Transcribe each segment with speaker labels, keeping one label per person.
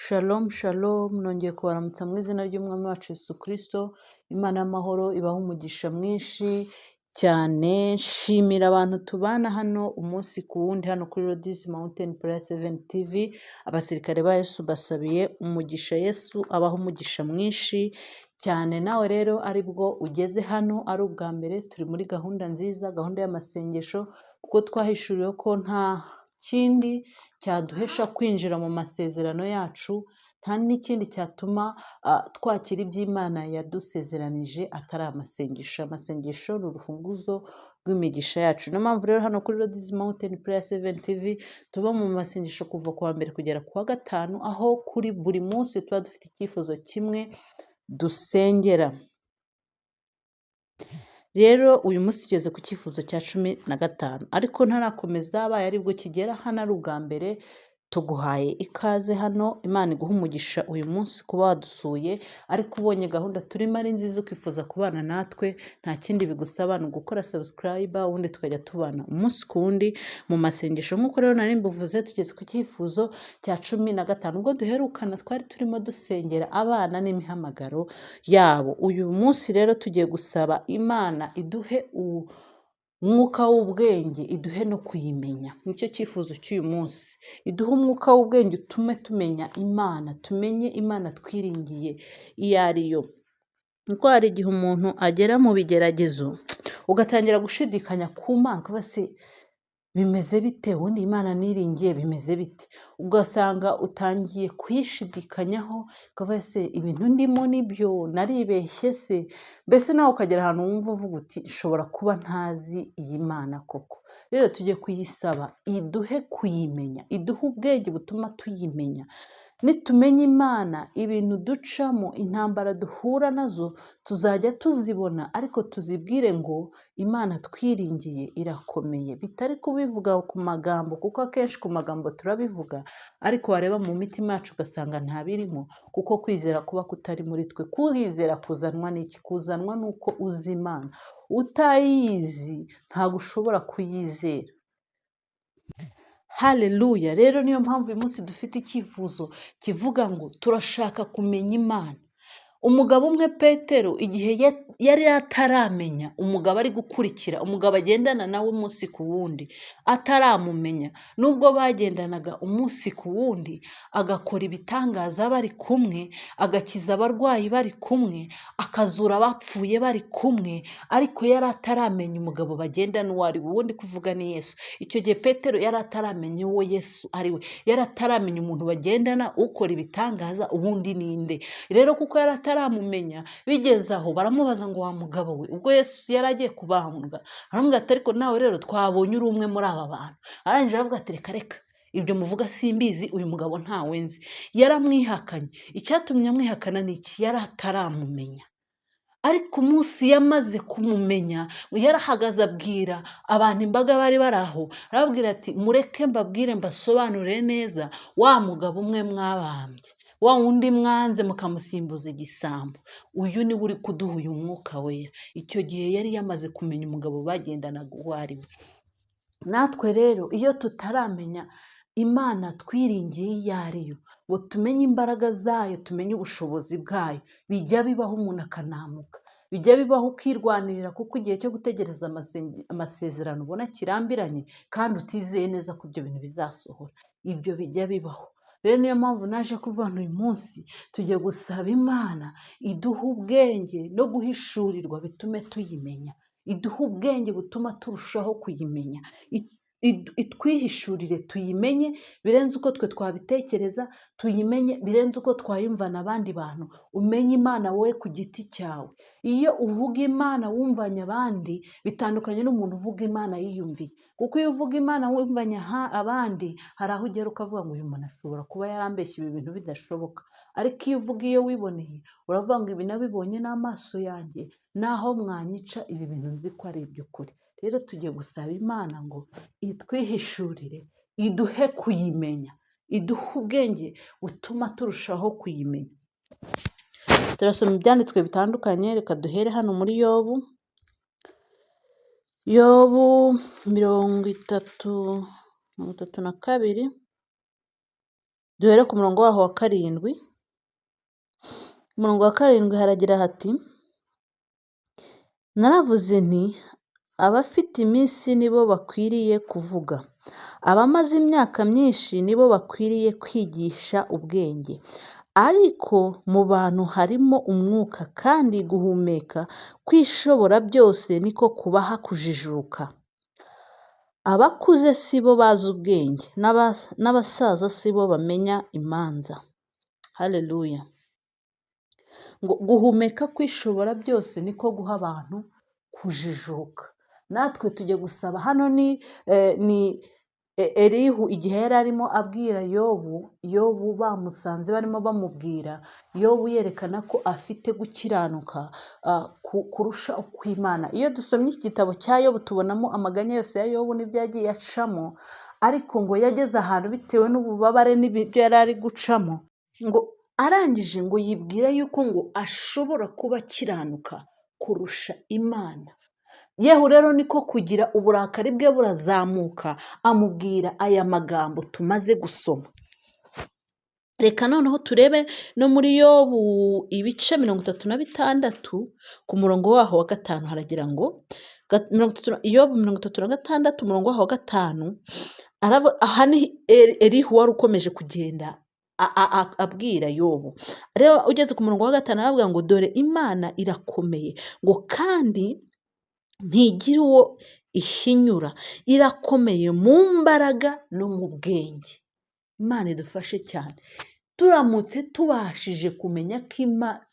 Speaker 1: Shalom shalom, nongeye kubaramutsa mu izina ry'umwami wacu Yesu Kristo, Imana y'amahoro ibaha umugisha mwinshi cyane. Nshimira abantu tubana hano umunsi ku wundi hano kuri Lodis Mountain Prayer 7 TV. Abasirikare ba Yesu basabiye umugisha, Yesu abaha umugisha mwinshi cyane. Nawe rero aribwo ugeze hano ari ubwa mbere, turi muri gahunda nziza, gahunda y'amasengesho, kuko twahishuriwe ko nta kindi cyaduhesha kwinjira mu masezerano yacu, nta n'ikindi cyatuma twakira iby'Imana yadusezeranije atari amasengesho. Amasengesho ni urufunguzo rw'imigisha yacu. Niyo mpamvu rero hano kuri Lodis Mountain Prayer 7 TV tuba mu masengesho kuva ku wa mbere kugera ku wa gatanu, aho kuri buri munsi tuba dufite icyifuzo kimwe dusengera. Rero uyu munsi tugeze ku cyifuzo cya 15, ariko ntarakomeza, abaye aribwo kigera hano ari ubwa mbere, tuguhaye ikaze hano. Imana iguha umugisha uyu munsi kuba wadusuye, ariko ubonye gahunda turimo ari nziza ukifuza kubana natwe, nta kindi bigusaba ni ugukora subscribe, ubundi tukajya tubana umunsi ku wundi mu masengesho. Nk'uko rero nari mbivuze, tugeze ku cyifuzo cya 15. Ubwo duherukana twari turimo dusengera abana n'imihamagaro yabo. Uyu munsi rero tugiye gusaba Imana iduhe umwuka w'ubwenge, iduhe no kuyimenya. Nicyo cyifuzo cy'uyu munsi. Iduhe umwuka w'ubwenge utume tumenya Imana, tumenye Imana twiringiye iyo ari yo. Kuko hari igihe umuntu agera mu bigeragezo ugatangira gushidikanya ku Mana, ukavuga se bimeze bite, ubundi Imana niringiye bimeze bite? Ugasanga utangiye kuyishidikanyaho, ukavuga se ibintu ndimo nibyo, naribeshye se? Mbese nawe ukagera ahantu wumva uvuga uti nshobora kuba ntazi iyi Mana koko. Rero tujye kuyisaba iduhe kuyimenya, iduhe ubwenge butuma tuyimenya. Nitumenya Imana, ibintu ducamo, intambara duhura nazo tuzajya tuzibona, ariko tuzibwire ngo Imana twiringiye irakomeye. Bitari kubivuga ku magambo, kuko akenshi ku magambo turabivuga, ariko wareba mu mitima yacu ugasanga ntabirimo, kuko kwizera kuba kutari muri twe. Kwizera kuzanwa n'iki? Kuzanwa n'uko uzi Imana. Utayizi ntabwo ushobora kuyizera. Haleluya! Rero niyo mpamvu uyu munsi dufite icyifuzo kivuga ngo turashaka kumenya Imana. Umugabo umwe Petero, igihe yari ataramenya umugabo ari gukurikira, umugabo agendana nawe umunsi ku wundi ataramumenya, nubwo bagendanaga umunsi ku wundi, agakora ibitangaza bari kumwe, agakiza abarwayi bari kumwe, akazura abapfuye bari kumwe, ariko yari ataramenya umugabo bagendana uwo ari we. Uwo ndi kuvuga ni Yesu. Icyo gihe Petero yari ataramenya uwo Yesu ari we, yari ataramenya umuntu bagendana ukora ibitangaza ubundi ninde. Rero kuko yari ataramumenya, bigeze aho baramubaza ngo wa mugabo we, ubwo Yesu yari agiye kubambwa, aramubwira ati ariko nawe rero twabonye uri umwe muri aba bantu. Arangije aravuga ati reka reka, ibyo muvuga simbizi, uyu mugabo ntawe nzi. Yaramwihakanye. Icyatumye amwihakana ni iki? Yari ataramumenya. Ariko umunsi yamaze kumumenya, yarahagaze abwira abantu, imbaga bari bari aho, arababwira ati mureke mbabwire mbasobanurire neza wa mugabo umwe mwabambye, wa wundi mwanze mukamusimbuza igisambo, uyu niwe uri kuduha uyu mwuka wera. Icyo gihe yari yamaze kumenya umugabo bagendanaga uwo ari we. Natwe rero iyo tutaramenya Imana twiringiye iyo ari yo, ngo tumenye imbaraga zayo, tumenye ubushobozi bwayo, bijya bibaho umuntu akanamuka, bijya bibaho ukirwanirira, kuko igihe cyo gutegereza amasezerano ubona kirambiranye, kandi utizeye neza ko ibyo bintu bizasohora. Ibyo bijya bibaho. Rero niyo mpamvu naje kuvana uyu munsi, tugiye gusaba Imana iduha ubwenge no guhishurirwa bitume tuyimenya. Iduha ubwenge butuma turushaho kuyimenya. Itwihishurire tuyimenye birenze uko twe twabitekereza, tuyimenye birenze uko twayumvana abandi bantu. Umenye Imana wowe ku giti cyawe. Iyo uvuga Imana wumvanye abandi, bitandukanye n'umuntu uvuga Imana yiyumviye. Kuko iyo uvuga Imana wumvanye abandi, hari aho ugera ukavuga ngo uyu muntu ashobora kuba yarambeshye, ibi bintu bidashoboka. Ariko iyo uvuga iyo wiboneye, uravuga ngo ibi nabibonye n'amaso yanjye, naho mwanyica ibi bintu nzi ko ari iby'ukuri. Rero tugiye gusaba Imana ngo itwihishurire, iduhe kuyimenya, iduhe ubwenge butuma turushaho kuyimenya. Turasoma ibyanditswe bitandukanye, reka duhere hano muri Yobu. Yobu 32. duhere ku murongo waho wa 7. Umurongo wa 7 haragira hati: naravuze nti abafite iminsi nibo bakwiriye kuvuga, abamaze imyaka myinshi nibo bakwiriye kwigisha ubwenge. Ariko mu bantu harimo umwuka, kandi guhumeka kw'ishobora byose niko kubaha kujijuka. Abakuze si bo bazi ubwenge, n'abasaza si bo bamenya imanza. Haleluya. Ngo guhumeka kw'ishobora byose niko guha abantu kujijuka. Natwe tujye gusaba. Hano ni Elihu igihe yari arimo abwira Yobu bamusanze barimo bamubwira, Yobu yerekana ko afite gukiranuka kurusha ukw'Imana. Iyo dusomye iki gitabo cya Yobu tubonamo amaganya yose ya Yobu n'ibyo yagiye acamo, ariko ngo yageze ahantu bitewe n'ububabare n'ibyo yari ari gucamo, ngo arangije ngo yibwira yuko ngo ashobora kuba akiranuka kurusha Imana. Yehu rero niko kugira uburakari bwe burazamuka, amubwira aya magambo tumaze gusoma. Reka noneho turebe no muri Yobu ibice 36 ku murongo waho wa 5 haragira ngo Yobu 36 umurongo waho wa 5, aha ni Elihu wari ukomeje kugenda abwira Yobu. Rero ugeze ku murongo wa 5 aravuga ngo dore Imana irakomeye, ngo kandi ntigira uwo ihinyura, irakomeye mu mbaraga no mu bwenge. Imana idufashe cyane. Turamutse tubashije kumenya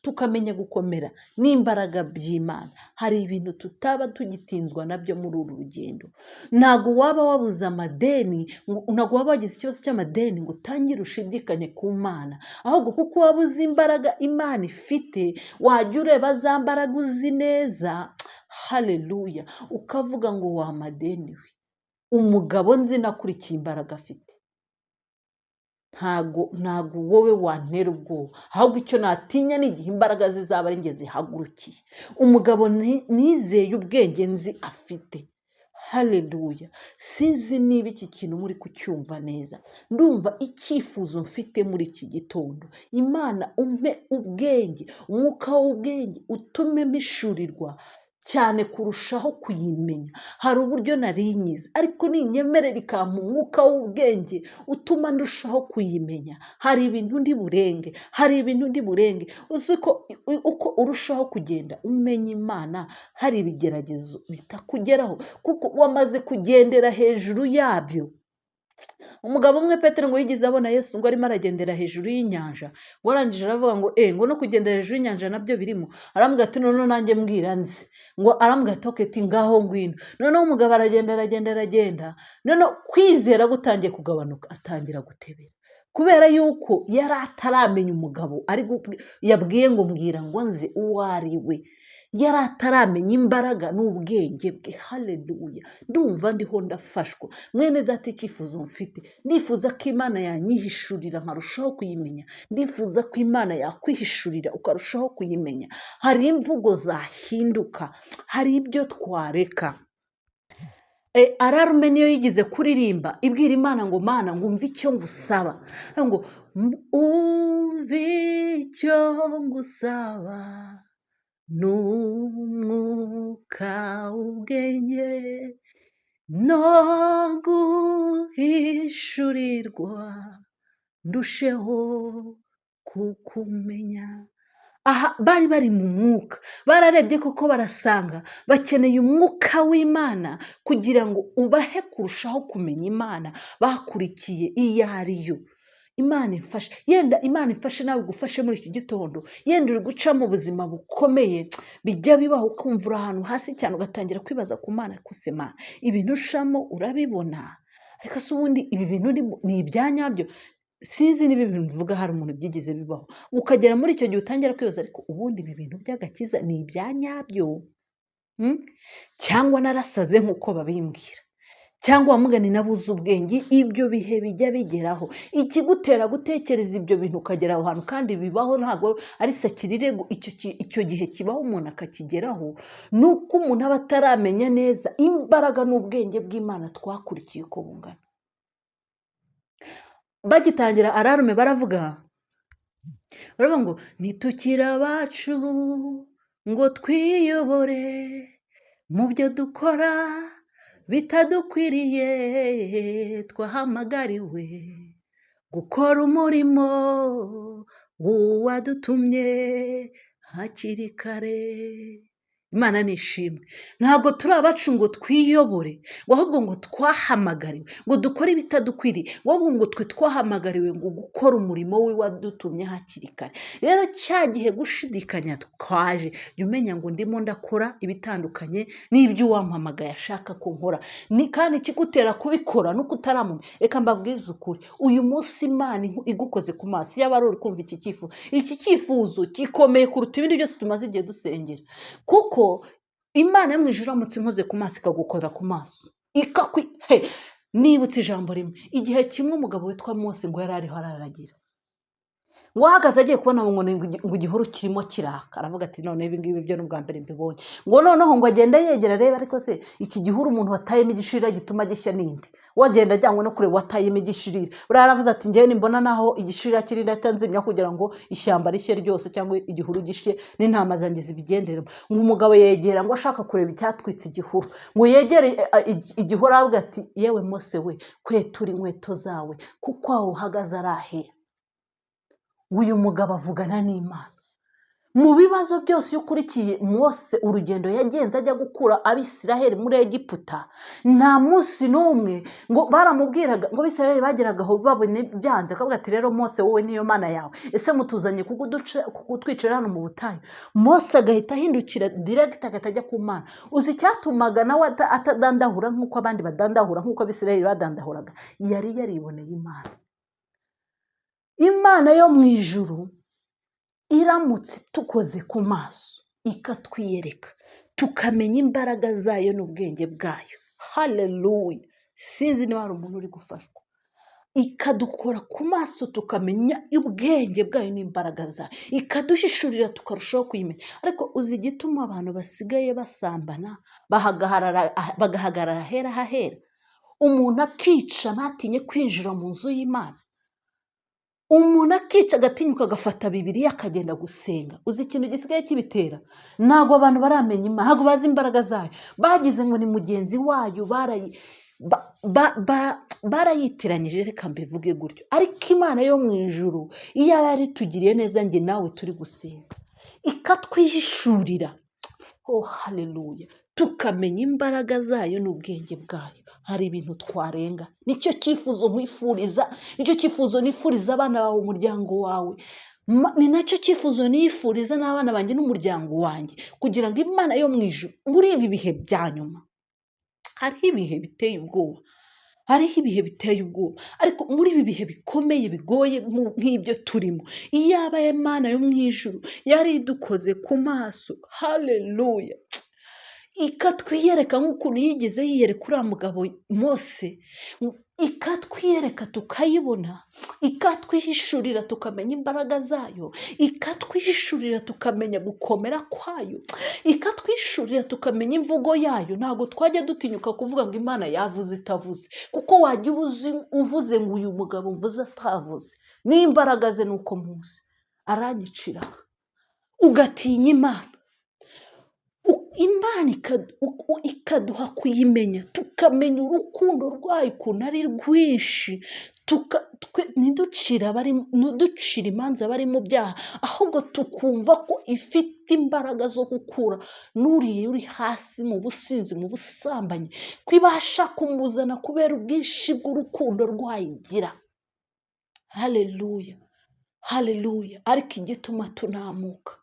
Speaker 1: tukamenya gukomera n'imbaraga by'Imana, hari ibintu tutaba tugitinzwa nabyo muri uru rugendo. Ntabwo waba wabuze amadeni, ntabwo waba wagize ikibazo cy'amadeni ngo utangire ushidikanye ku Mana, ahubwo kuko wabuze imbaraga Imana ifite, wajya ureba za mbaraga uzi neza, haleluya, ukavuga ngo wa madeni we, umugabo nzi nakurikiye imbaraga afite, ntago wowe wantera ubwoba, ahubwo icyo natinya ni igihe imbaraga zizaba ari njye zihagurukiye. Umugabo nizeye ubwenge nzi afite. Haleluya. Sinzi niba iki kintu muri kucyumva neza. Ndumva icyifuzo mfite muri iki gitondo, Imana umpe ubwenge, umwuka w'ubwenge utume mpishurirwa cyane kurushaho kuyimenya. Hari uburyo narinyize, ariko ninyemerera ikampa umwuka w'ubwenge utuma ndushaho kuyimenya. Hari ibintu ndi burenge, uzi ko uko urushaho kugenda umenya Imana, hari ibigeragezo bitakugeraho kuko wamaze kugendera hejuru yabyo. Umugabo umwe Petero ngo yigize abona Yesu ngo arimo aragendera hejuru y'inyanja, ngo arangije aravuga ngo ngo no kugendera hejuru y'inyanja nabyo birimo. Aramubwira ati none nanjye mbwira nzi. Ngo aramubwira ati oketi ngaho ngwino. Noneho umugabo aragenda, noneho kwizera gutangiye kugabanuka, atangira gutebera, kubera yuko yari ataramenya umugabo yabwiye ngo mbwira ngo nzi uwo ari we. Yari ataramenya imbaraga n'ubwenge bwe. Haleluya. Ndumva ndiho ndafashwa. Mwene data, icyifuzo mfite, ndifuza ko Imana yanyihishurira nkarushaho kuyimenya. Ndifuza ko Imana yakwihishurira ukarushaho kuyimenya. Hari imvugo zahinduka, hari ibyo twareka. Ararume niyo yigize kuririmba ibwira Imana ngo Mana ngo umve icyo ngusaba, ngo umve icyo ngusaba, n'umwuka w'ubwenge no guhishurirwa, ndusheho kukumenya. Aha bari mu mwuka, bararebye koko barasanga bakeneye umwuka w'Imana kugira ngo ubahe kurushaho kumenya Imana bakurikiye iyo ariyo. Imana ifashe, yenda Imana ifashe nawe gufashe muri iki gitondo, yenda uri guca mu buzima bukomeye, bijya bibaho ukumva uri ahantu hasi cyane ugatangira kwibaza ku Mana, kose Mana ibintu ushamo urabibona, ariko se ubundi ibi bintu ni ibyanyabyo? Sinzi niba ibintu bivuga hari umuntu byigeze bibaho, ukagera muri icyo gihe utangira kwibaza, ariko ubundi ibi bintu by'agakiza ni ibyanyabyo? Cyangwa narasaze nk'uko babimbwira, cyangwa wamugani nabuze ubwenge? Ibyo bihe bijya bigeraho, ikigutera gutekereza ibyo bintu ukagera aho hantu kandi bibaho, ntabwo ari sakirire. Icyo gihe kibaho umuntu akakigeraho, ni uko umuntu aba ataramenya neza imbaraga n'ubwenge bw'Imana twakurikiye uko bungana. bagitangira ararume baravuga ngo ntitukire abacu ngo twiyobore mu byo dukora bitadukwiriye, twahamagariwe gukora umurimo w'uwadutumye hakiri kare. Imana nishimwe. Ntabwo turi abacu ngo twiyobore, ahubwo ngo twahamagariwe ngo dukore ibitadukwiriye, ahubwo ngo twe twahamagariwe ngo gukora umurimo we wadutumye hakiri kare. Rero cya gihe gushidikanya twaje, jya umenya ngo ndimo ndakora ibitandukanye n'ibyo uwampamagaye ashaka ko nkora, kandi ikigutera kubikora nuko utaramumenya. Reka mbabwize ukuri, uyu munsi Imana igukoze ku maso, yaba ari uri kumva iki cyifuzo gikomeye kuruta ibindi byose tumaze igihe dusengera, kuko Imana yo mu ijuru iramutse imoze ku maso ikagukora ku maso nibutse ijambo rimwe. Igihe kimwe umugabo witwa Mose ngo yari ariho araragira, ngo ahagaze agiye kubona ngo igihuru kirimo kiraka, aravuga ati none ibi ngibi byo n'ubwa mbere mbibonye. Ngo noneho ngo agende yegera arebe, ariko se iki gihuru umuntu watayemo igishirira gituma gishya n'indi, wagenda ajyanywe no kureba watayemo igishirira. Buriya aravuze ati njyewe nimbona naho igishirira kiri ndatanzimya kugira ngo ishyamba rishye ryose cyangwa igihuru gishye n'intama zanjye zibigenderemo. Ngo umugabo yegera ngo ashaka kureba icyatwitse igihuru, ngo yegere igihuru aravuga ati yewe Mose we, kwetura inkweto zawe kuko aho uhagaze ari ahera. Uyu mugabo avugana n'Imana. Mu bibazo byose iyo ukurikiye Mose urugendo yagenze ajya gukura Abisiraheli muri Egiputa, nta munsi n'umwe ngo baramubwiraga ngo Abisiraheli bageraga aho babone byanze, akavuga ati rero Mose wowe niyo Mana yawe, ese mutuzanye kutwicira hano mu butayu. Mose agahita ahindukira direct agahita ajya ku Mana. Uzi icyatumaga nawe atadandahura nk'uko abandi badandahura, nk'uko Abisiraheli badandahuraga? Yari yariboneye Imana. Imana yo mu ijuru iramutse tukoze ku maso ikatwiyereka, tukamenya imbaraga zayo n'ubwenge bwayo. Haleluya! Sinzi niba hari umuntu uri gufashwa. Ikadukora ku maso tukamenya ubwenge bwayo n'imbaraga zayo, ikadushishurira tukarushaho kuyimenya. Ariko uzi igituma abantu basigaye basambana bagahagarara hera hahera, umuntu akica ntatinye kwinjira mu nzu y'Imana, umuntu akica agatinyuka agafata Bibiliya akagenda gusenga. Uzi ikintu gisigaye kibitera? Ntabwo abantu baramenya Imana, ntabwo bazi imbaraga zayo. Bagize ngo ni mugenzi wayo, barayitiranyije, reka mbivuge gutyo. Ariko Imana yo mu ijuru iyo yari tugiriye neza, njye nawe turi gusenga, ikatwihishurira, haleluya, tukamenya imbaraga zayo n'ubwenge bwayo, hari ibintu twarenga. Nicyo cyifuzo nkwifuriza, nicyo cyifuzo nifuriza abana bawe, umuryango wawe, ni nacyo cyifuzo nifuriza n'abana banjye n'umuryango wanjye, kugira ngo Imana yo mu ijuru muri ibi bihe bya nyuma, hariho ibihe biteye ubwoba, hariho ibihe biteye ubwoba, ariko muri ibi bihe bikomeye bigoye nk'ibyo turimo, iyaba Imana yo mu ijuru yari idukoze ku maso, haleluya, ikatwiyereka nk'ukuntu yigeze yiyereka uriya mugabo Mose, ikatwiyereka tukayibona, ikatwihishurira tukamenya imbaraga zayo, ikatwihishurira tukamenya gukomera kwayo, ikatwihishurira tukamenya imvugo yayo. Ntabwo twajya dutinyuka kuvuga ngo Imana yavuze itavuze, kuko wajya uvuze ngo uyu mugabo mvuze atavuze, n'imbaraga ze nuko muzi aranyicira, ugatinya Imana. Imana ikaduha kuyimenya, tukamenya urukundo rwayo ukuntu ari rwinshi, ntiducire imanza bari mu byaha, ahubwo tukumva ko ifite imbaraga zo gukura n'uriya uri hasi mu businzi, mu busambanyi, ko ibasha kumuzana kubera ubwinshi bw'urukundo rwayo igira. Haleluya, haleluya. Ariko igituma tunamuka,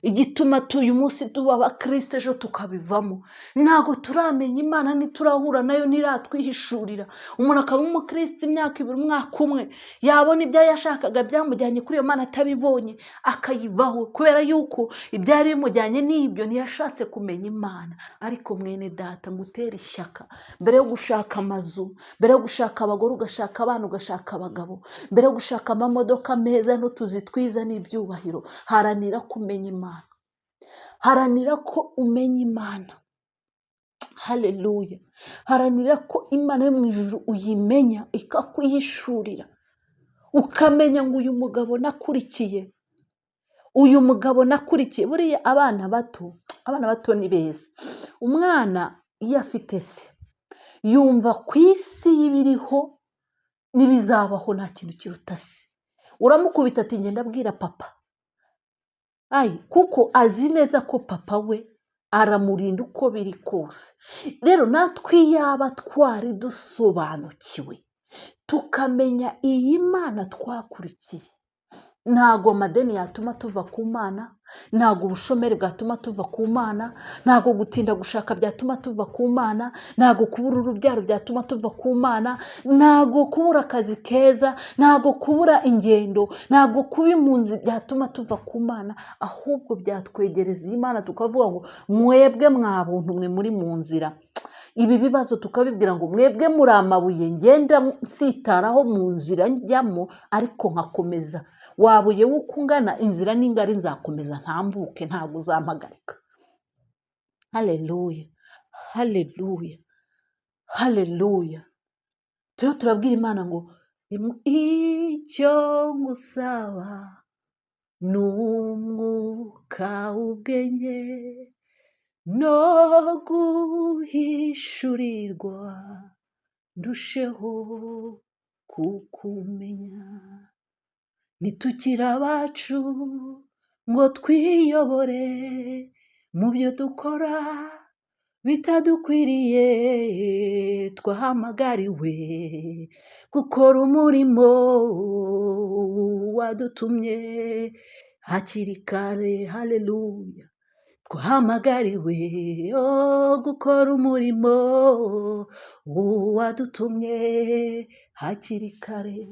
Speaker 1: igituma uyu munsi tuba abakristo ejo tukabivamo, ntabwo turamenya Imana, ntiturahura nayo, ntiratwihishurira. Umuntu akaba umukristo imyaka 2, umwaka umwe, yabona ibyo yashakaga byamujyanye kuri iyo Mana atabibonye akayivaho, kubera yuko ibyari bimujyanye n'ibyo ntiyashatse kumenya Imana. Ariko mwene data, ngutera ishyaka, mbere yo gushaka amazu, mbere yo gushaka abagore, ugashaka abana, ugashaka abagabo, mbere yo gushaka amamodoka meza n'utuzi twiza n'ibyubahiro, haranira kumenya Imana. Haranira ko umenya Imana. Haleluya. Haranira ko Imana yo mu ijuru uyimenya, ikakwihishurira. ukamenya ngo uyu mugabo nakurikiye, uyu mugabo nakurikiye. Buriya abana bato ni beza. Umwana iyo afite se yumva ku isi y'ibiriho n'ibizabaho nta kintu kiruta se. Uramukubita ati ngenda abwira papa, kuko azi neza ko papa we aramurinda uko biri kose. Rero natwe yaba twari dusobanukiwe tukamenya iyi Mana twakurikiye, ntago amadeni yatuma tuva ku Mana, ntago ubushomeri bwatuma tuva ku Mana, ntago gutinda gushaka byatuma tuva ku Mana, ntago kubura urubyaro byatuma tuva ku Mana, ntago kubura akazi keza, ntago kubura ingendo, ntago kuba impunzi byatuma tuva ku Mana. Ahubwo byatwegereza iyi Mana tukavuga ngo mwebwe mwabuntu mwe muri mu nzira. Ibi bibazo tukabibwira ngo mwebwe muri amabuye ngenda nsitaraho mu nzira njyamo, ariko nkakomeza. Wabuye wuko ungana, inzira n'ingari nzakomeza ntambuke, ntabwo uzampagarika. Haleluya, haleluya, haleluya. Turabwira Imana ngo icyo ngusaba ni umwuka w'ubwenge no guhishurirwa, ndusheho kukumenya. Ntitukire abacu ngo twiyobore mu byo dukora bitadukwiriye, twahamagariwe gukora umurimo wadutumye hakiri kare. Haleluya. Twahamagariwe gukora umurimo wadutumye hakiri kare.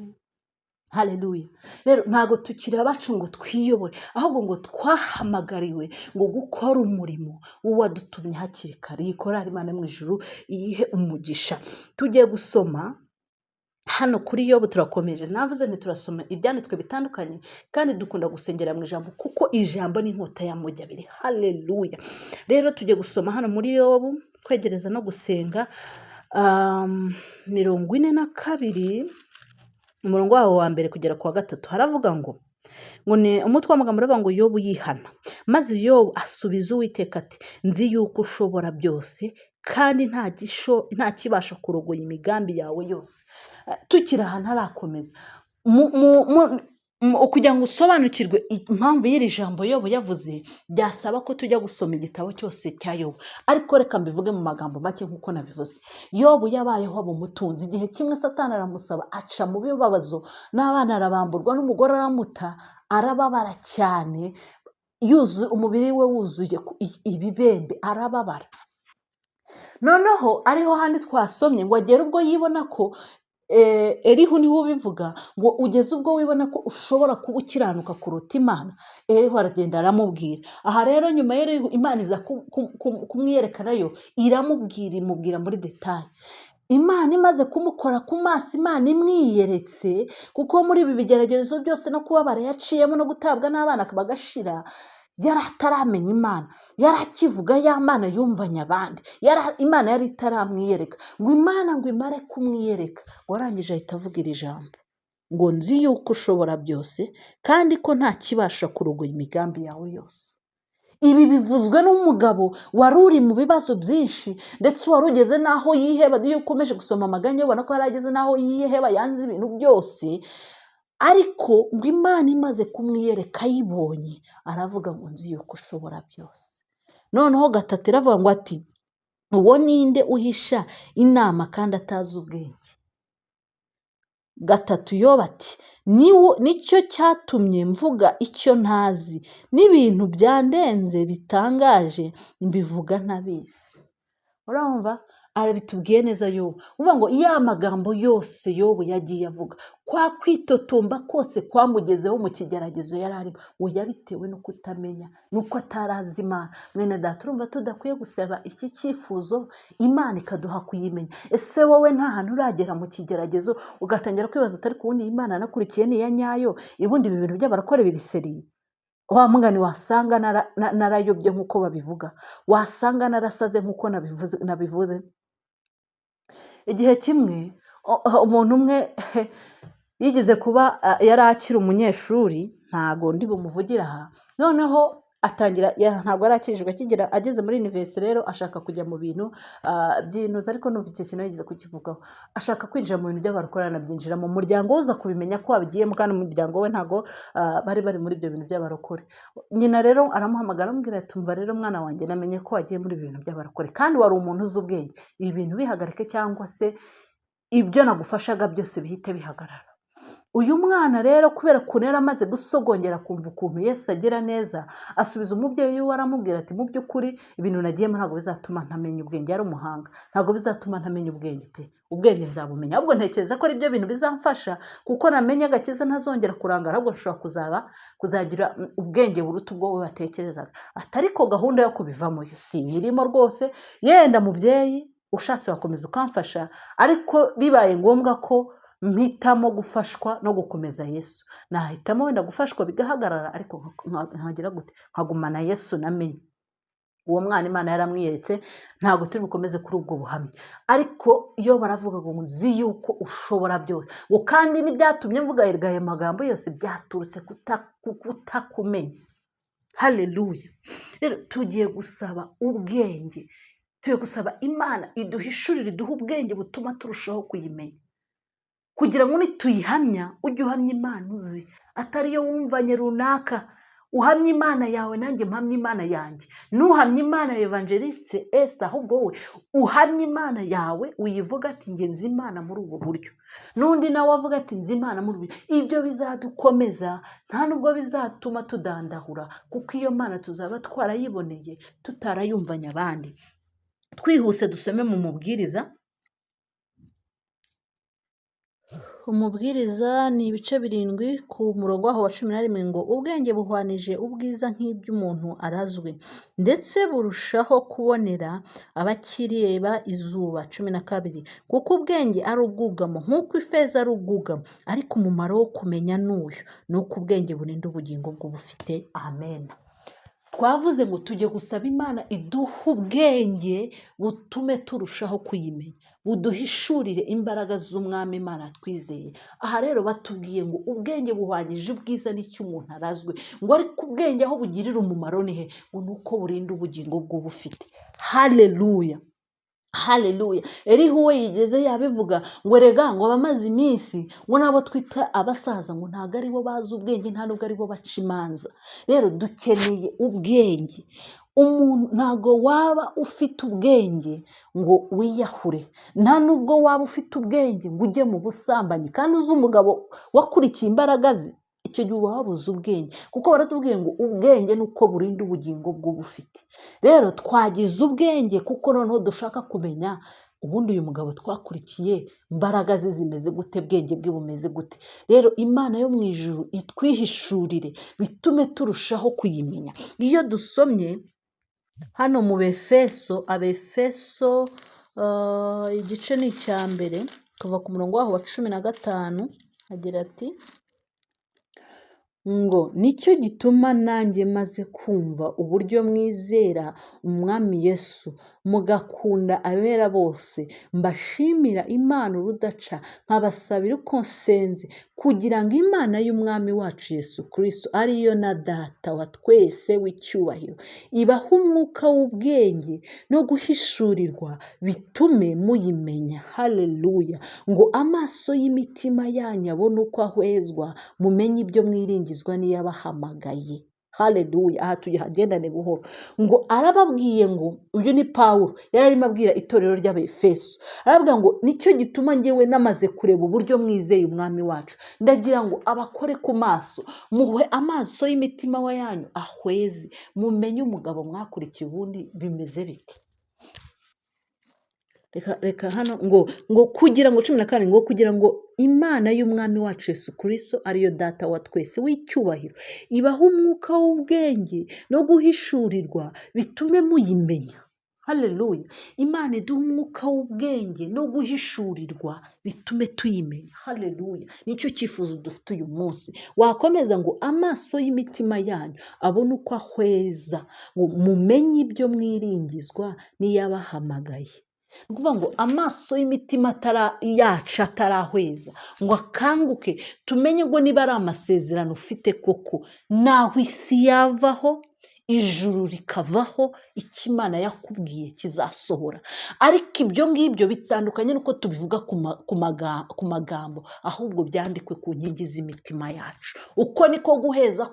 Speaker 1: Haleluya. Rero ntago tukiri abacu ngo twiyobore, ahubwo ngo twahamagariwe ngo gukora umurimo wadutumye hakiri kare. Yikorera Imana mu ijuru iyihe umugisha. Tugiye gusoma hano kuri Yobu. Turakomeje, navuze turasoma ibyanditswe bitandukanye, kandi dukunda gusengera mu ijambo kuko ijambo ni inkota y'amogi abiri. Haleluya. Rero tugiye gusoma hano muri Yobu, kwegereza no gusenga 42 umurongo wawo wa mbere kugera ku wa 3. Haravuga ngo ni umutwe w'amagambo uravuga ngo Yobu yihana. Maze Yobu asubiza Uwiteka ati, nzi yuko ushobora byose kandi nta kibasha kurogoya imigambi yawe yose. Tukiri ahantu harakomeza kugira ngo usobanukirwe impamvu y'iri jambo Yobu yavuze, byasaba ko tujya gusoma igitabo cyose cya Yobu. Ariko reka mbivuge mu magambo make nk'uko nabivuze. Yobu yabayeho aba umutunzi. Igihe kimwe Satani aramusaba, aca mu bibabazo, n'abana arabamburwa, n'umugore aramuta, arababara cyane, umubiri we wuzuye ibibembe, arababara. Noneho ariho handi twasomye ngo agere ubwo yibona ko Elihu niwe ubivuga ngo ugeze ubwo wibona ko ushobora kuba ukiranuka kuruta Imana. Elihu aragenda aramubwira. Aha rero nyuma y'Elihu Imana iza kumwiyerekanayo, imubwira muri detail. Imana imaze kumukora ku maso, Imana imwiyeretse, kuko muri ibi bigeragezo byose no kubabara yaciyemo no gutabwa n'abana bagashira, yari ataramenya Imana, yari akivuga ya Mana yumvanye abandi, Imana yari itaramwiyereka. Ngo Imana ngo imare kumwiyereka, warangije ahita avuga iri jambo ngo nzi yuko ushobora byose kandi ko nta kibasha kurogoya imigambi yawe yose. Ibi bivuzwe n'umugabo wari uri mu bibazo byinshi, ndetse wari ugeze n'aho yiheba. Iyo ukomeje gusoma amaganya ubona ko yari ageze n'aho yiheba, yanze ibintu byose. Ariko ngo Imana imaze kumwiyereka ayibonye, aravuga ngo nzi yuko ushobora byose. Noneho 3 iravuga ngo ati, uwo ninde uhisha inama kandi atazi ubwenge? 3 Yobu ati, nicyo cyatumye mvuga icyo ntazi, n'ibintu byandenze bitangaje mbivuga ntabizi. Urumva arabitubwiye neza Yobu. Uvuga ngo iya magambo yose Yobu yagiye avuga, kwa kwitotomba kose kwamugezeho mu kigeragezo yari arimo, ngo yabitewe no kutamenya, nuko atarazi Imana. Mwene data, urumva tudakwiye gusaba iki cyifuzo, Imana ikaduha kuyimenya. Ese wowe nta hantu uragera mu kigeragezo ugatangira kwibaza utari ku wundi Imana nakurikiye ni ya nyayo, ibundi ibi bintu by'abarakore biriseriye? Wa mugani wasanga narayobye nk'uko babivuga, wasanga narasaze nk'uko nabivuze. Igihe kimwe umuntu umwe yigeze kuba yari akiri umunyeshuri, ntago ndi bumuvugira aha, noneho atangira ntabwo yari akijijwe, ageze muri university rero ashaka kujya mu bintu by'intuza, ariko numva icyo kintu yigeze kukivugaho, ashaka kwinjira mu bintu by'abarokore, anabyinjira mu muryango we uza kubimenya ko wabigiyemo, kandi umuryango we ntago bari muri ibyo bintu by'abarokore. Nyina rero aramuhamagara amubwira ati umva rero mwana wanjye, namenye ko wagiye muri ibintu by'abarokore kandi wari umuntu uzi ubwenge, ibi bintu bihagarike cyangwa se ibyo nagufashaga byose bihite bihagarara. Uyu mwana rero kubera ukuntu yari amaze gusogongera kumva ukuntu Yesu agira neza, asubiza umubyeyi we aramubwira ati mu by'ukuri ibintu nagiyemo ntabwo bizatuma ntamenya ubwenge, yari umuhanga, ntabwo bizatuma ntamenya ubwenge pe, ubwenge nzabumenya, ahubwo ntekereza ko ari byo bintu bizamfasha, kuko namenye agakiza ntazongera kurangara, ahubwo nshobora kuzagira ubwenge buruta ubwo we batekerezaga. Ariko gahunda yo kubivamo yo sinyirimo rwose, yenda mubyeyi ushatse wakomeza ukamfasha, ariko bibaye ngombwa ko mpitamo gufashwa no gukomeza Yesu, nahitamo wenda gufashwa bigahagarara, ariko nkagira gute, nkagumana Yesu namenye. Uwo mwana Imana yaramwiyeretse, ntabwo turi bukomeze kuri ubwo buhamya, ariko iyo baravuga ngo nzi yuko ushobora byose, ngo kandi n'ibyatumye mvuga ayo magambo yose byaturutse kutakumenya. Haleluya. Rero tugiye gusaba ubwenge, tugiye gusaba Imana iduhishurire, iduhe ubwenge butuma turushaho kuyimenya, kugira ngo nituyihamya ujye uhamya Imana uzi, atari yo wumvanye runaka. Uhamya Imana yawe, nanjye mpamya Imana yanjye. Nuhamya Imana ya Evangeliste Esther, ahubwo wowe uhamya Imana yawe, uyivuga ati nge nzi Imana muri ubu buryo, n'undi nawe avuga ati nzi Imana muri ubu buryo. Ibyo bizadukomeza, nta nubwo bizatuma tudandahura, kuko iyo Mana tuzaba twarayiboneye tutarayumvanye abandi. Twihuse dusome mu Mubwiriza. Umubwiriza ni ibice 7 ku murongo waho wa 11 ngo ubwenge buhwanije ubwiza nk'iby'umuntu arazwe, ndetse burushaho kubonera abakireba izuba. 12 kuko ubwenge ari ubwugamo nk'uko ifeza ari ubwugamo, ariko umumaro wo kumenya n'uyu, nuko ubwenge burinda ubugingo bw'ubufite. Amen. Twavuze ngo tujye gusaba Imana iduhe ubwenge butume turushaho kuyimenya, buduhishurire imbaraga z'umwami Imana twizeye. Aha rero batubwiye ngo ubwenge buhwanyije ubwiza n'icyo umuntu arazwe, ngo ariko ubwenge aho bugirira umumaro ni he, ngo nuko burinda ubugingo bw'ubufite. Haleluya. Haleluya. Elihu we yigeze yabivuga ngo rega ngo abamaze iminsi ngo nabo twita abasaza ngo ntago ari bo bazi ubwenge, nta nubwo ari bo baca imanza. Rero dukeneye ubwenge. Umuntu ntago waba ufite ubwenge ngo wiyahure, nta nubwo waba ufite ubwenge ngo ujye mu busambanyi kandi uzi umugabo wakurikiye imbaraga ze, icyo gihe uba wabuze ubwenge, kuko baratubwiye ngo ubwenge nuko burinda ubugingo bw'ubufite. Rero twagize ubwenge kuko noneho dushaka kumenya ubundi uyu mugabo twakurikiye imbaraga ze zimeze gute, bwenge bwe bumeze gute. Rero Imana yo mu ijuru itwihishurire bitume turushaho kuyimenya. Iyo dusomye hano mu Abefeso igice ni icya mbere kuva ku murongo waho wa 15 agira ati ngo nicyo gituma nanjye maze kumva uburyo mwizera umwami Yesu mugakunda abera bose, mbashimira Imana urudaca, nkabasabira uko nsenze, kugira ngo Imana y'umwami wacu Yesu Kristo ariyo na data wa twese w'icyubahiro ibahe umwuka w'ubwenge no guhishurirwa bitume muyimenya. Haleluya. Ngo amaso y'imitima yanyu abone uko ahwezwa, mumenye ibyo mwiringizwa n'iyabahamagaye. Haleluya. Aha tuyagendane buhoro. Ngo arababwiye ngo, uyu ni Pawulo yari arimo abwira itorero ry'Abefeso, arababwira ngo nicyo gituma ngewe namaze kureba uburyo mwizeye umwami wacu, ndagira ngo abakore ku maso, muhe amaso y'imitima yanyu ahweze, mumenye umugabo mwakurikiye ubundi bimeze biti. Reka hano ngo kugira ngo 14 ngo kugira ngo Imana y'umwami wacu Yesu Kristo ariyo data wa twese w'icyubahiro ibahe umwuka w'ubwenge no guhishurirwa bitume muyimenya. Haleluya. Imana iduha umwuka w'ubwenge no guhishurirwa bitume tuyimenya. Haleluya. Nicyo cyifuzo dufite uyu munsi. Wakomeza ngo amaso y'imitima yanyu abone uko ahweza, ngo mumenye ibyo mwiringizwa n'iyabahamagaye. ni ukuvuga ngo amaso y'imitima yacu atarahweza ngo akanguke tumenye ngo niba ari amasezerano ufite koko, naho isi yavaho ijuru rikavaho, icyo Imana yakubwiye kizasohora. Ariko ibyo ngibyo bitandukanye n'uko tubivuga ku magambo, ahubwo byandikwe ku nkingi z'imitima yacu. Uko niko guheza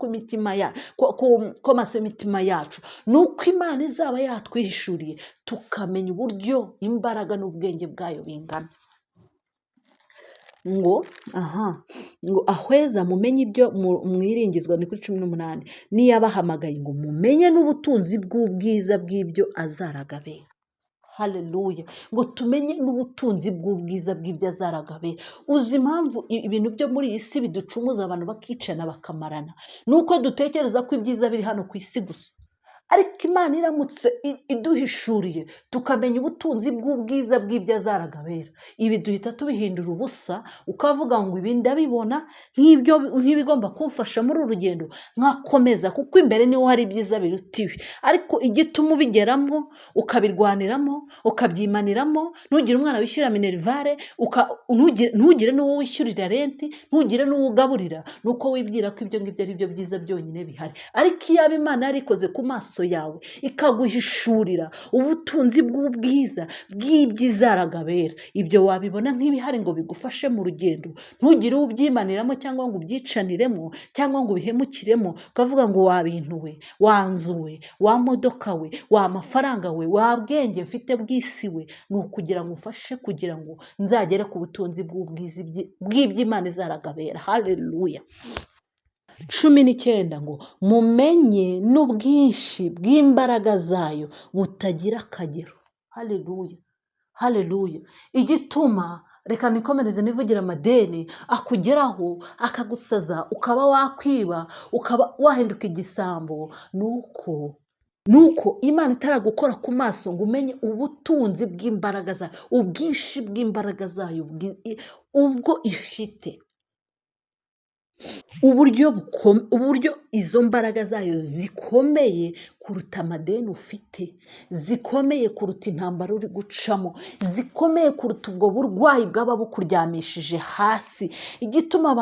Speaker 1: kw'amaso y'imitima yacu, ni uko Imana izaba yatwihishuriye tukamenya uburyo imbaraga n'ubwenge bwayo bingana. ngo ahweza mumenye ibyo mwiringizwa, ni kuri 18, niyabahamagaye ngo mumenye n'ubutunzi bw'ubwiza bw'ibyo azaragabera. Haleluya, ngo tumenye n'ubutunzi bw'ubwiza bw'ibyo azaragabera. Uzi impamvu ibintu byo muri iyi si biducumuza abantu bakicana bakamarana? Ni uko dutekereza ko ibyiza biri hano ku isi gusa. Ariko Imana iramutse iduhishuriye tukamenya ubutunzi bw'ubwiza bw'ibyo azaragabera, ibi duhita tubihindura ubusa, ukavuga ngo ibi ndabibona nk'ibigomba kumfasha muri uru rugendo, nkakomeza, kuko imbere niho hari ibyiza biruta ibi. Ariko igituma ubigeramo ukabirwaniramo ukabyimaniramo, ntugire umwana wishyura minerivare, ntugire n'uwo wishyurira renti, ntugire n'uwo ugaburira, ni uko wibwira ko ibyo ngibyo ari byo byiza byonyine bihari. Ariko iyo Imana yarikoze ku maso yawe ikaguhishurira ubutunzi bw'ubwiza bw'ibyo izaragabera, ibyo wabibona nk'ibihari ngo bigufashe mu rugendo. Ntugire ubyimaniramo cyangwa ngo ubyicaniremo cyangwa ngo ubihemukiremo, ukavuga ngo wa bintu we, wa nzu we, wa modoka we, wa mafaranga we, wa bwenge mfite bw'isi we. Ni ukugira ngo ufashe kugira ngo nzagere ku butunzi bw'ibyo Imana izaragabera. Haleluya. 19 ngo mumenye n'ubwinshi bw'imbaraga zayo butagira akagero. Haleluya, haleluya. Igituma, reka nikomereze nivugira, amadeni akugeraho akagusaza, ukaba wakwiba, ukaba wahinduka igisambo, nuko Imana itaragukora ku maso ngo umenye ubutunzi bw'imbaraga zayo, ubwinshi bw'imbaraga zayo ubwo ifite, uburyo izo mbaraga zayo zikomeye kuruta amadeni ufite, zikomeye kuruta intambara uri gucamo, zikomeye kuruta ubwo burwayi bwaba bukuryamishije hasi. Igituma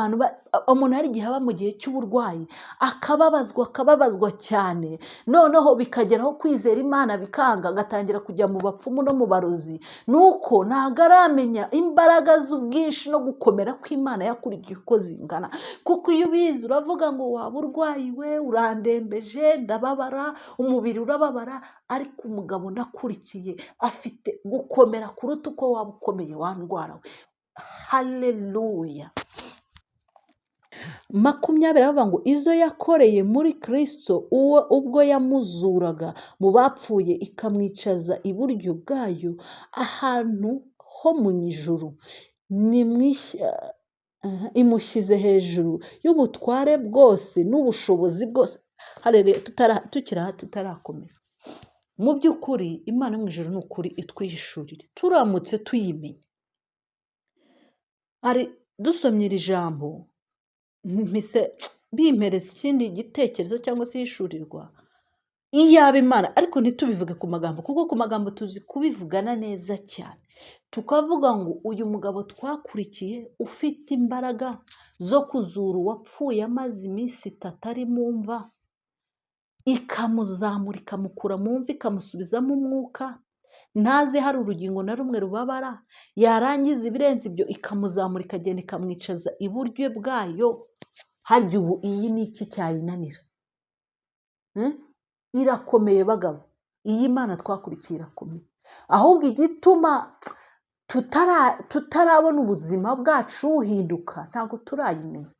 Speaker 1: umuntu hari igihe aba mu gihe cy'uburwayi akababazwa cyane, noneho bikageraho kwizera Imana bikanga, agatangira kujya mu bapfumu no mu barozi, nuko ntabwo aramenya imbaraga z'ubwinshi no gukomera kw'Imana yakurikiye uko zingana. Kuko iyo ubizi uravuga ngo waba urwayi we, urandembeje, ndababara, umubiri urababara, ariko umugabo ndakurikiye afite gukomera kuruta uko waba ukomeye wa ndwara we. Haleluya. 20 aravuga ngo izo yakoreye muri Kristo ubwo yamuzuraga mu bapfuye ikamwicaza iburyo bwayo ahantu ho mu ijuru, imushyize hejuru y'ubutware bwose n'ubushobozi bwose. Haleluya. Tutarakomeza, mu by'ukuri Imana mu ijuru ni ukuri itwihishurire turamutse tuyimenye. Dusomye iri jambo bimpereza ikindi gitekerezo cyangwa se ishurirwa, iyaba Imana, ariko ntitubivuge ku magambo, kuko ku magambo tuzi kubivugana neza cyane, tukavuga ngo uyu mugabo twakurikiye ufite imbaraga zo kuzura uwapfuye amaze iminsi 3 ari mu mva, ikamuzamura ikamukura mu mva ikamusubizamo umwuka, ntaze hari urugingo na rumwe rubabara, yarangiza ibirenze ibyo ikamuzamura ikagenda ikamwicaza iburyo bwayo. Harya ubu iyi ni iki cyayinanira? Irakomeye bagabo, iyi Mana twakurikiye irakomeye. Ahubwo igituma tutarabona ubuzima bwacu buhinduka, ntabwo turayimenya.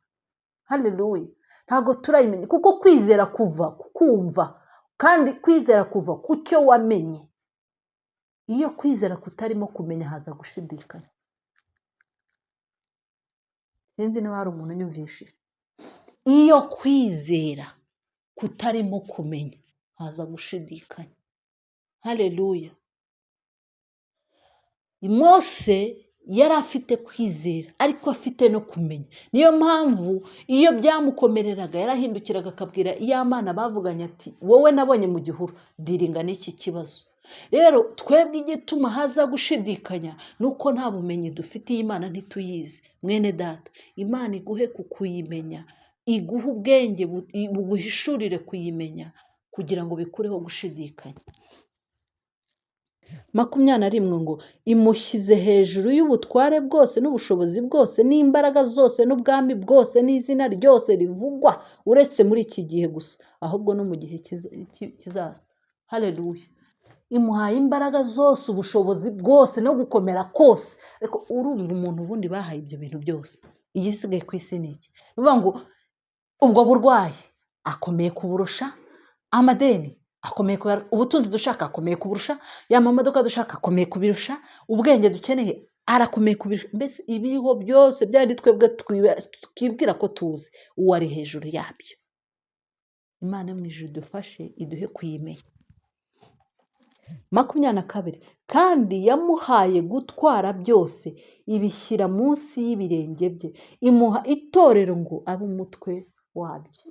Speaker 1: Haleluya, ntabwo turayimenya, kuko kwizera kuva kumva, kandi kwizera kuva ku cyo wamenye. Iyo kwizera kutarimo kumenya haza gushidikanya. Sinzi niba hari umuntu unyumvishije. Iyo kwizera kutarimo kumenya haza gushidikanya. Haleluya. Mose yari afite kwizera ariko afite no kumenya. Niyo mpamvu iyo byamukomereraga yarahindukiraga akabwira iya Mana bavuganye ati wowe nabonye mu gihuru, diringa n'iki kibazo. rero twebwe igituma haza gushidikanya ni uko nta bumenyi dufitiye Imana, ntituyizi. Mwene data, Imana iguhe kuyimenya, iguhe ubwenge buguhishurire kuyimenya kugira ngo bikureho gushidikanya. 21 ngo imushyize hejuru y'ubutware bwose n'ubushobozi bwose n'imbaraga zose n'ubwami bwose n'izina ryose rivugwa, uretse muri iki gihe gusa, ahubwo no mu gihe kizaza. Haleluya. Imuhaye imbaraga zose, ubushobozi bwose no gukomera kose. Ariko urumva umuntu ubundi bahaye ibyo bintu byose, igisigaye ku isi ni iki? Bivuga ngo ubwo burwayi akomeye kuburusha, amadeni akomeye ubutunzi dushaka akomeye kuburusha, ya mamodoka dushaka akomeye kubirusha, ubwenge dukeneye arakomeye kubirusha. Mbese ibiriho byose byari twebwe twibwira ko tuzi, uwo ari hejuru yabyo. Imana mu ijuru dufashe, iduhe kuyimenya. 22 kandi yamuhaye gutwara byose, ibishyira munsi y'ibirenge bye, imuha itorero ngo abe umutwe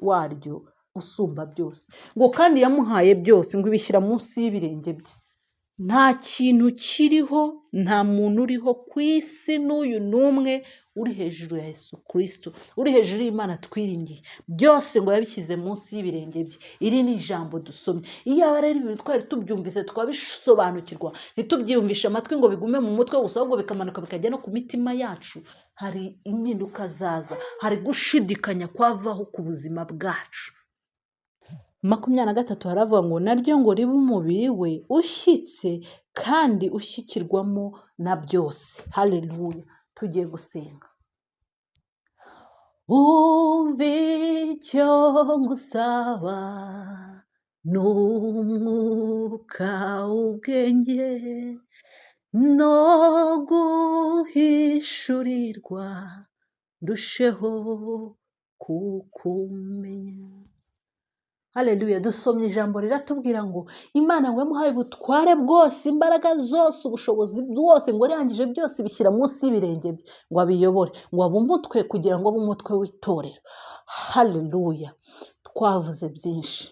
Speaker 1: waryo usumba byose. Ngo kandi yamuhaye byose, ngo ibishyira munsi y'ibirenge bye. Nta kintu kiriho, nta muntu uriho ku isi n'uyu n'umwe uri hejuru ya Yesu Kristo, uri hejuru y'Imana twiringiye. Byose ngo yabishyize munsi y'ibirenge bye. Iri ni ijambo dusomye. Iyo aba rero ibintu twari tubyumvise twabisobanukirwa, ntitubyiyumvishe amatwi ngo bigume mu mutwe gusa, ahubwo bikamanuka bikajya no ku mitima yacu, hari impinduka zaza, hari gushidikanya kwavaho ku buzima bwacu. 23 haravuga ngo naryo ngo ribe umubiri we ushyitse kandi ushyikirwamo na byose. Haleluya. Tugiye gusenga. Umva icyo ngusaba, n'umwuka ubwenge no guhishurirwa, ndusheho kukumenya. Haleluya. Dusomye ijambo riratubwira ngo Imana ngo yamuhaye ubutware bwose, imbaraga zose, ubushobozi bwose, ngo arangije byose bishyira munsi y'ibirenge bye, ngo abiyobore, ngo abe umutwe kugira ngo abe umutwe w'itorero. Haleluya. Twavuze byinshi.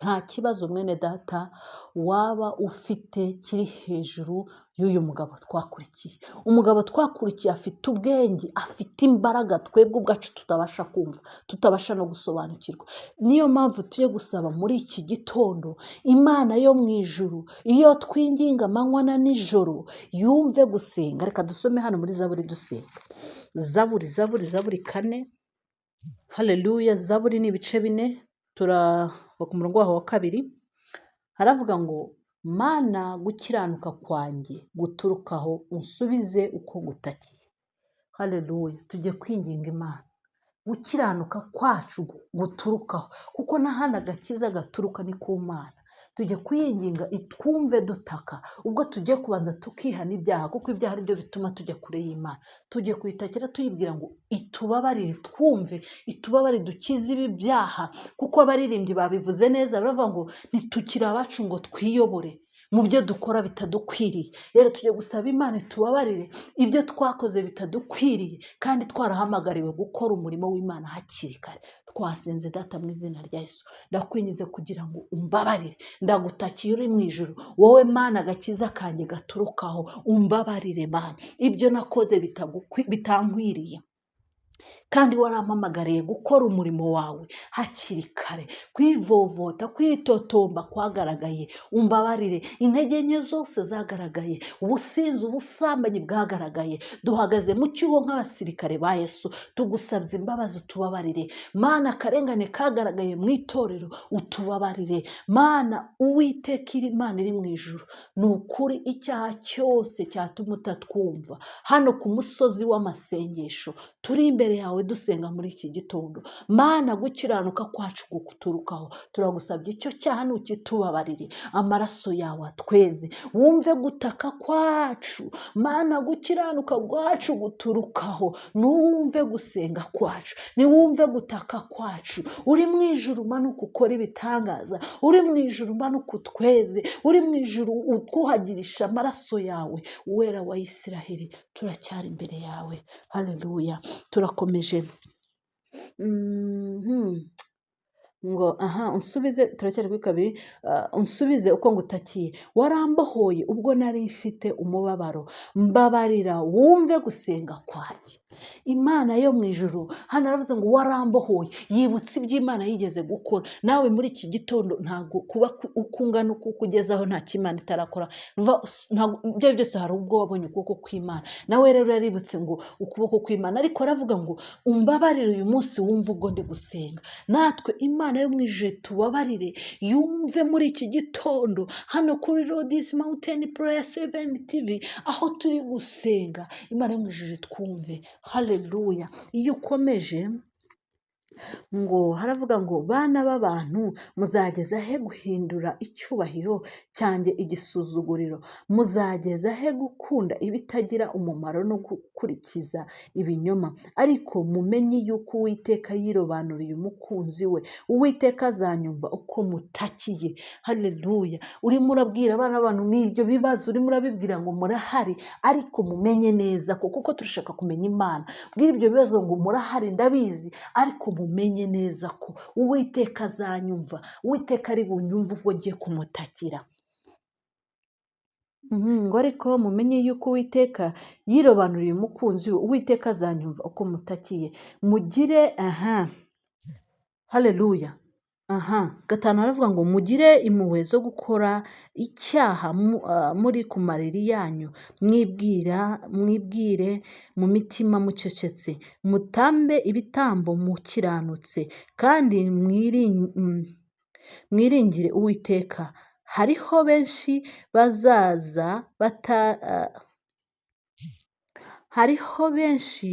Speaker 1: Nta kibazo mwene data waba ufite kiri hejuru y'uyu mugabo twakurikiye. Umugabo twakurikiye afite ubwenge, afite imbaraga twebwe ubwacu tutabasha kumva, tutabasha no gusobanukirwa. Niyo mpamvu tuye gusaba muri iki gitondo, Imana yo mu ijuru, iyo twinginga amanywa na nijoro, yumve gusenga. Reka dusome hano muri Zaburi dusenga. Zaburi 4. Haleluya. Zaburi ni ibice 4, turava ku murongo waho wa 2. Haravuga ngo Mana, gukiranuka kwanjye guturukaho, unsubize uko ngutakiye. Haleluya. Tujye kwinginga Imana, gukiranuka kwacu guturukaho, kuko n'ahandi agakiza gaturuka ni ku Mana. Tujye kuyinginga itwumve dutaka, ubwo tugiye kubanza tukihana ibyaha, kuko ibyaha ari byo bituma tujya kure y'Imana. Tujye kuyitakira tuyibwira ngo itubabarire, twumve, itubabarire, dukize ibi byaha, kuko abaririmbyi babivuze neza, baravuga ngo ntitukire abacu ngo twiyobore mu byo dukora bitadukwiriye. Rero tujye gusaba Imana itubabarire ibyo twakoze bitadukwiriye, kandi twarahamagariwe gukora umurimo w'Imana hakiri kare. Twasenze Data mu izina rya Yesu, ndakwinjize kugira ngo umbabarire. Ndagutakiye uri mu ijuru, wowe Mana agakiza kanjye gaturukaho, umbabarire Mana ibyo nakoze bitankwiriye, kandi warampamagariye gukora umurimo wawe hakiri kare. Kwivovota, kwitotomba kwagaragaye, umbabarire. Intege nke zose zagaragaye, ubusinzi, ubusambanyi bwagaragaye. Duhagaze mu cyuho nk'abasirikare ba Yesu, tugusabye imbabazi, utubabarire Mana. Akarengane kagaragaye mu itorero, utubabarire Mana. Uwiteka iri Imana iri mu ijuru, ni ukuri icyaha cyose cyatuma utatwumva hano ku musozi w'amasengesho turi imbere yawe dusenga muri iki gitondo, Mana, gukiranuka kwacu guturukaho, turagusabye icyo cyaha nukitubabarire, amaraso yawe atweze. Wumve gutaka kwacu Mana, gukiranuka kwacu guturukaho, nuwumve gusenga kwacu, niwumve gutaka kwacu. Uri mu ijuru manuka ukora ibitangaza, uri mu ijuru manuka utweze, uri mu ijuru utwuhagirisha amaraso yawe. Uwera wa Isiraheli, turacyari imbere yawe. Haleluya. Turakomeje. ngo unsubize, turacyari kuri kabiri, unsubize uko ngutakiye, warambohoye ubwo nari mfite umubabaro, mbabarira wumve gusenga kwanjye. Imana yo mu ijuru hano aravuze ngo warambohoye, yibutse iby'Imana yigeze gukora. Nawe muri iki gitondo ntabwo kuba uko ungana uko ukugezaho nta kimana itarakora, ibyo byose hari ubwo wabonye ukuboko kw'Imana. Nawe rero yaributse ngo ukuboko kw'Imana, ariko aravuga ngo umbabarire uyu munsi wumve ubwo ndi gusenga. Natwe Imana yo mu ijuru tubabarire, yumve muri iki gitondo hano kuri Lord's Mountain Prayer 7 TV aho turi gusenga. Imana yo mu ijuru twumve. Haleluya. Iyo ukomeje ngo haravuga ngo bana b'abantu muzageza he guhindura icyubahiro cyanjye igisuzuguriro, muzageza he gukunda ibitagira umumaro no gukurikiza ibinyoma. Ariko mumenye yuko Uwiteka yirobanuriye umukunzi we, Uwiteka azanyumva uko mutakiye. Haleluya. Urimo urabwira abana b'abantu n'ibyo bibazo, urimo urabibwira ngo murahari, ariko mumenye neza ko kuko turashaka kumenya Imana. Bwira ibyo bibazo ngo murahari ndabizi, ariko mumenye neza ko Uwiteka azanyumva, Uwiteka ari bunyumve ubwo ngiye kumutakira. Ngo ariko mumenye yuko Uwiteka yirobanuriye umukunzi we, Uwiteka azanyumva uko mutakiye. Mugire haleluya. Gatanu aravuga ngo mugire impuhwe zo gukora icyaha muri ku mariri yanyu, mwibwire mu mitima mucecetse, mutambe ibitambo mukiranutse, kandi mwiringire Uwiteka. Hariho benshi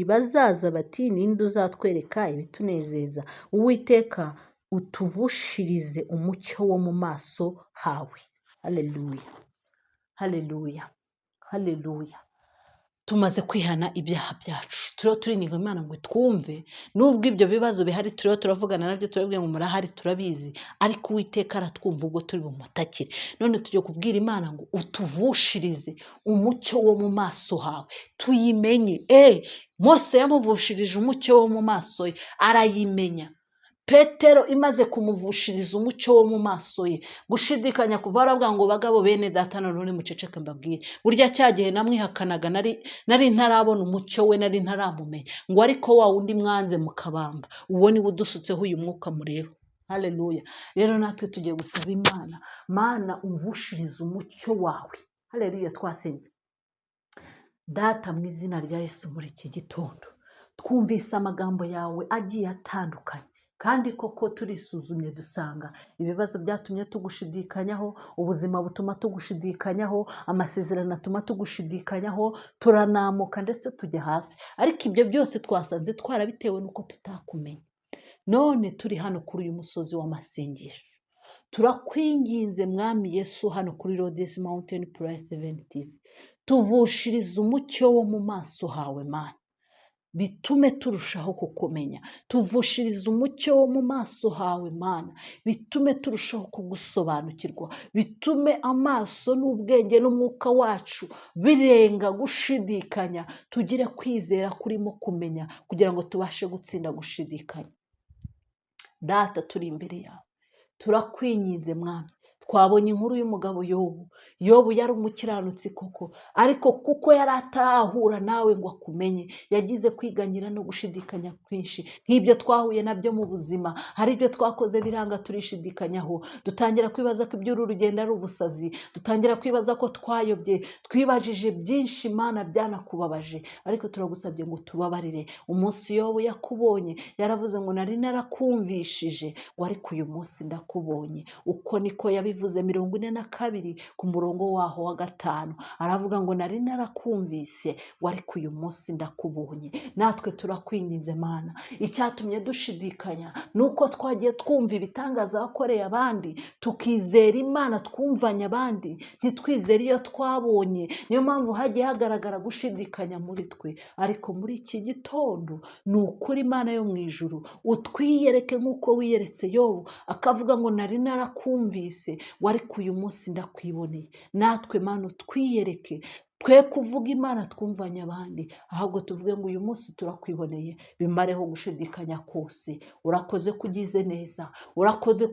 Speaker 1: bazaza bati ninde uzatwereka ibitunezeza. Uwiteka utuvushirize umucyo wo mu maso hawe. Haleluya, haleluya, haleluya. Tumaze kwihana ibyaha byacu, turiho turininga Imana ngo twumve. Nubwo ibyo bibazo bihari turiho turavugana nabyo, turabwira ngo murahari turabizi, ariko Uwiteka aratwumva ubwo turi bumutakire. None tujye kubwira Imana ngo utuvushirize umucyo wo mu maso hawe, tuyimenye. Mose yamuvushirije umucyo wo mu maso ye, arayimenya. Petero imaze kumuvushiriza umucyo wo mu maso ye, gushidikanya kuva aravuga ngo bagabo bene data none muceceke mbabwire, burya cyagihe namwihakanaga nari ntarabona umucyo we, nari ntaramumenya, ngo ariko wa wundi mwanze mukabamba, uwo ni udusutseho uyu mwuka mureba. Haleluya. Rero natwe tugiye gusaba Imana, Mana umvushirize umucyo wawe. Haleluya. Twasenze. Data mu izina rya Yesu, muri iki gitondo twumvise amagambo yawe agiye atandukanye, kandi koko turisuzumye dusanga ibibazo byatumye tugushidikanyaho, ubuzima butuma tugushidikanyaho, amasezerano atuma tugushidikanyaho, turanamuka ndetse tujya hasi. Ariko ibyo byose twasanze twarabitewe nuko tutakumenya. None turi hano kuri uyu musozi w'amasengesho, turakwinginze Mwami Yesu, hano kuri Lord's Mountain Prayer 7 TV, tuvushirize umucyo wo mu maso hawe Mana, bitume turushaho kukumenya. Tuvushirize umucyo wo mu maso hawe Mana, bitume turushaho kugusobanukirwa, bitume amaso n'ubwenge n'umwuka wacu birenga gushidikanya, tugire kwizera kurimo kumenya, kugira ngo tubashe gutsinda gushidikanya. Data, turi imbere yawe, turakwinginze Mwami. Twabonye inkuru y'umugabo Yobu yari umukiranutsi koko, ariko kuko yari atarahura nawe ngo akumenye, yagize kwiganyira no gushidikanya kwinshi. Nk'ibyo twahuye nabyo mu buzima, hari ibyo twakoze biranga turishidikanyaho, dutangira kwibaza ko iby'uru rugendo ari ubusazi, dutangira kwibaza ko twayobye, twibajije byinshi Mana byanakubabaje, ariko turagusabye ngo tubabarire. Umunsi Yobu yakubonye yaravuze ngo nari narakumvishije, ngo ariko uyu munsi ndakubonye. Uko niko yabivuze 42 ku murongo waho wa 5, aravuga ngo nari narakumvise, ngo ariko uyu munsi ndakubonye. Natwe turakwinginze Mana, icyatumye dushidikanya nuko twagiye twumva ibitangaza wakoreye abandi, tukizera Imana twumvanye abandi, ntitwizere iyo twabonye. Niyo mpamvu hagiye hagaragara gushidikanya muri twe. Ariko muri iki gitondo ni ukuri Imana yo mu ijuru, utwiyereke nk'uko wiyeretse Yobu, akavuga ngo nari narakumvise, ngo ariko uyu munsi ndakwiboneye. Natwe Mana utwiyereke, twe kuvuga Imana twumvanye abandi, ahubwo tuvuge ngo uyu munsi turakwiboneye, bimareho gushidikanya kose. Urakoze kugize neza, urakoze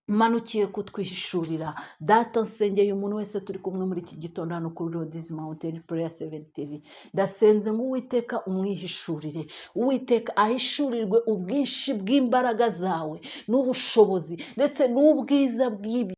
Speaker 1: manukiye kutwihishurira. Data, nsengeye umuntu wese turi kumwe muri iki gitondo hano kuri Lord's Mountain Prayer 7 TV. Ndasenze ngo Uwiteka umwihishurire, Uwiteka ahishurirwe ubwinshi bw'imbaraga zawe n'ubushobozi ndetse n'ubwiza bw'ibyo